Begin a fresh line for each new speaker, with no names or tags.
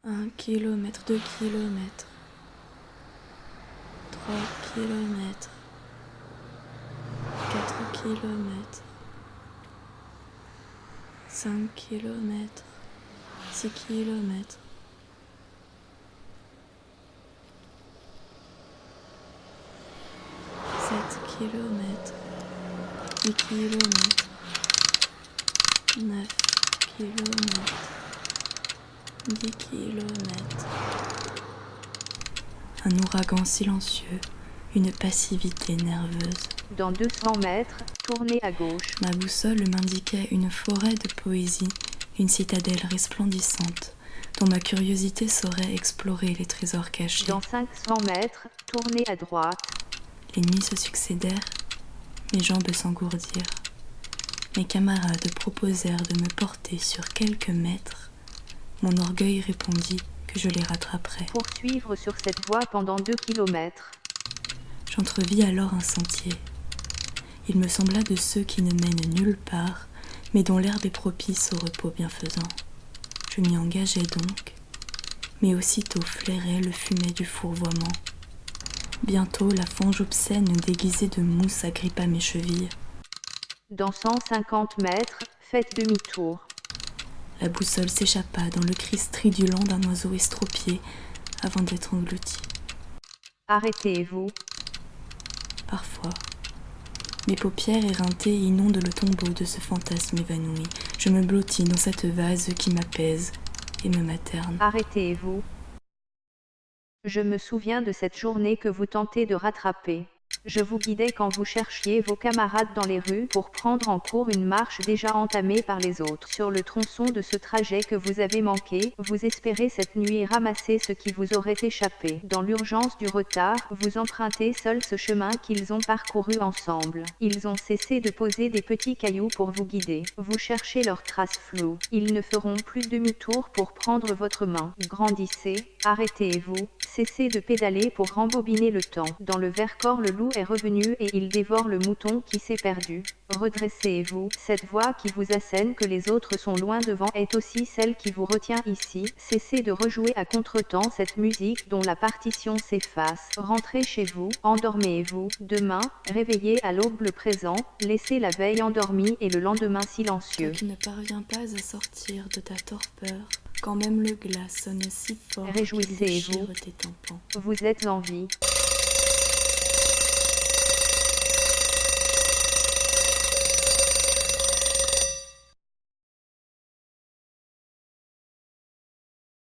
1 kilomètre, 2 kilomètres, 3 kilomètres, 4 kilomètres, 5 kilomètres, 6 kilomètres, 7 kilomètres, 8 kilomètres, 9 kilomètres, 10 kilomètres. Un ouragan silencieux, une passivité nerveuse.
Dans 200 mètres, tournez à gauche.
Ma boussole m'indiquait une forêt de poésie, une citadelle resplendissante, dont ma curiosité saurait explorer les trésors cachés.
Dans 500 mètres, tournez à droite.
Les nuits se succédèrent, mes jambes s'engourdirent. Mes camarades proposèrent de me porter sur quelques mètres. Mon orgueil répondit que je les rattraperais.
Poursuivre sur cette voie pendant 2 kilomètres.
J'entrevis alors un sentier. Il me sembla de ceux qui ne mènent nulle part, mais dont l'herbe est propice au repos bienfaisant. Je m'y engageai donc, mais aussitôt flairait le fumet du fourvoiement. Bientôt la fange obscène déguisée de mousse agrippa mes chevilles.
Dans 150 mètres, faites demi-tour.
La boussole s'échappa dans le cri stridulent d'un oiseau estropié avant d'être englouti.
Arrêtez-vous.
Parfois, mes paupières éreintées inondent le tombeau de ce fantasme évanoui. Je me blottis dans cette vase qui m'apaise et me materne.
Arrêtez-vous. Je me souviens de cette journée que vous tentez de rattraper. Je vous guidais quand vous cherchiez vos camarades dans les rues pour prendre en cours une marche déjà entamée par les autres. Sur le tronçon de ce trajet que vous avez manqué, vous espérez cette nuit ramasser ce qui vous aurait échappé. Dans l'urgence du retard, vous empruntez seul ce chemin qu'ils ont parcouru ensemble. Ils ont cessé de poser des petits cailloux pour vous guider. Vous cherchez leurs traces floues. Ils ne feront plus demi-tour pour prendre votre main. Grandissez, arrêtez-vous, cessez de pédaler pour rembobiner le temps. Dans le Vercors, le loup est revenu et il dévore le mouton qui s'est perdu. Redressez-vous, cette voix qui vous assène que les autres sont loin devant est aussi celle qui vous retient ici. Cessez de rejouer à contretemps cette musique dont la partition s'efface. Rentrez chez vous, endormez-vous. Demain, réveillez à l'aube le présent, laissez la veille endormie et le lendemain silencieux.
Toi qui ne parviens pas à sortir de ta torpeur, quand même le glas sonne si fort qu'il
Réjouissez-vous.
déchire tes tympans.
Vous êtes en vie.